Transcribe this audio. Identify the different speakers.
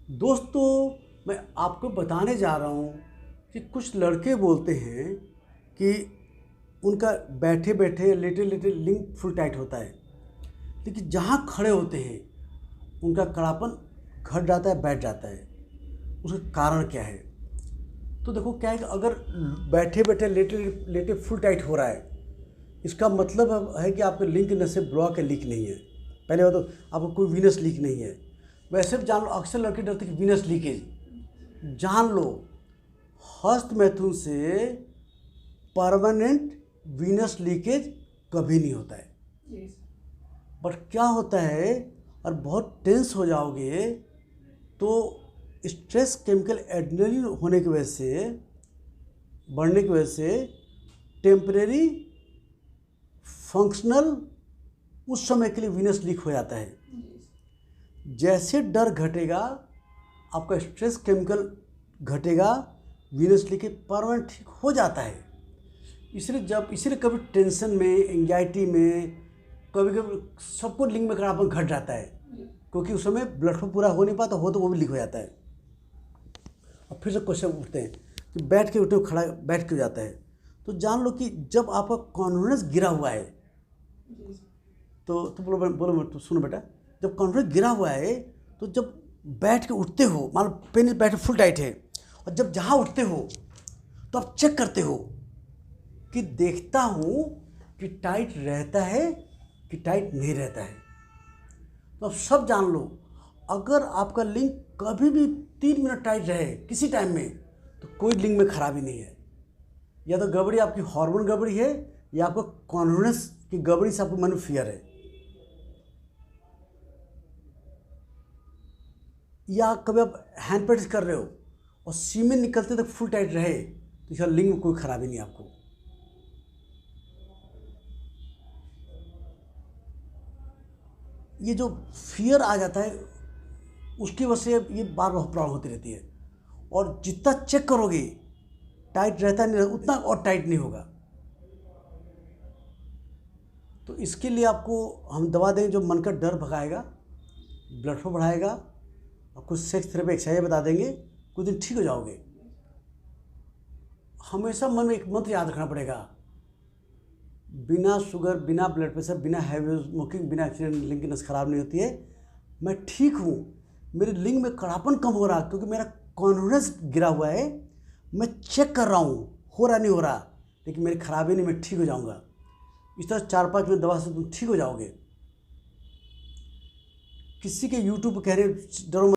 Speaker 1: दोस्तों, मैं आपको बताने जा रहा हूँ कि कुछ लड़के बोलते हैं कि उनका बैठे बैठे लेटे लेटे लिंक फुल टाइट होता है, लेकिन जहाँ खड़े होते हैं उनका कड़ापन घट जाता है, बैठ जाता है। उसका कारण क्या है? तो देखो क्या है कि अगर बैठे बैठे लेटे लेटे फुल टाइट हो रहा है, इसका मतलब है कि आपके लिंक नसें ब्लॉक है, लीक नहीं है। पहले बात तो आपको कोई वीनस लीक नहीं है। वैसे भी जान लो, अक्सर लड़के डरते कि वीनस लीकेज। जान लो, हस्त मैथुन से परमानेंट वीनस लीकेज कभी नहीं होता है। बट क्या होता है, और बहुत टेंस हो जाओगे तो स्ट्रेस केमिकल एड्रेनलिन होने की वजह से, बढ़ने की वजह से टेम्परेरी फंक्शनल उस समय के लिए वीनस लीक हो जाता है। जैसे डर घटेगा, आपका स्ट्रेस केमिकल घटेगा, वीनस लीकेज परमानेंट ठीक हो जाता है। इसलिए कभी टेंशन में, एंजाइटी में, कभी कभी सबको लिंग में खराबपन घट जाता है, क्योंकि उस समय ब्लड फ्लो पूरा हो नहीं पाता, हो तो वो भी लीक हो जाता है। और फिर से क्वेश्चन उठते हैं कि बैठ के उठे, खड़ा बैठ के हो जाता है। तो जान लो कि जब आपका कॉन्फिडेंस गिरा हुआ है, तो बोलो बोलो, तो सुनो बेटा, जब कॉन्फिडेंस गिरा हुआ है तो जब बैठ के उठते हो, मान लो पेन बैठ फुल टाइट है, और जब जहाँ उठते हो तो आप चेक करते हो कि देखता हूँ कि टाइट रहता है कि टाइट नहीं रहता है। तो अब सब जान लो, अगर आपका लिंक कभी भी 3 मिनट टाइट रहे किसी टाइम में, तो कोई लिंक में खराबी नहीं है। या तो गड़बड़ी आपकी हार्मोन गड़बड़ी है, या आपको कॉन्फिडेंस की गड़बड़ी से आपको मन में फियर है, या कभी आप हैंड प्रैक्टिस कर रहे हो और सीमेंट निकलते तक फुल टाइट रहे, तो इसका लिंग में कोई खराबी नहीं आपको। ये जो फियर आ जाता है, उसकी वजह से ये बार बार प्रॉब्लम होती रहती है। और जितना चेक करोगे टाइट रहता नहीं, उतना और टाइट नहीं होगा। तो इसके लिए आपको हम दवा देंगे जो मन का डर भगाएगा, ब्लड फ्लो बढ़ाएगा, और कुछ सेक्स थेरेपी एक्सरसाइज बता देंगे, कुछ दिन ठीक हो जाओगे। हमेशा मन में एक मंत्र याद रखना पड़ेगा, बिना शुगर, बिना ब्लड प्रेशर, बिना हैवी स्मोकिंग, बिना एक्सीडेंट लिंग की नस खराब नहीं होती है। मैं ठीक हूँ, मेरे लिंग में कड़ापन कम हो रहा, क्योंकि मेरा कॉन्फिडेंस गिरा हुआ है। मैं चेक कर रहा हूँ, हो रहा नहीं हो रहा, लेकिन मेरी खराबी नहीं, मैं ठीक हो जाऊँगा। इस तरह 4-5 मिनट दवा से तुम ठीक हो जाओगे। किसी के यूट्यूब पर कह रहे डरो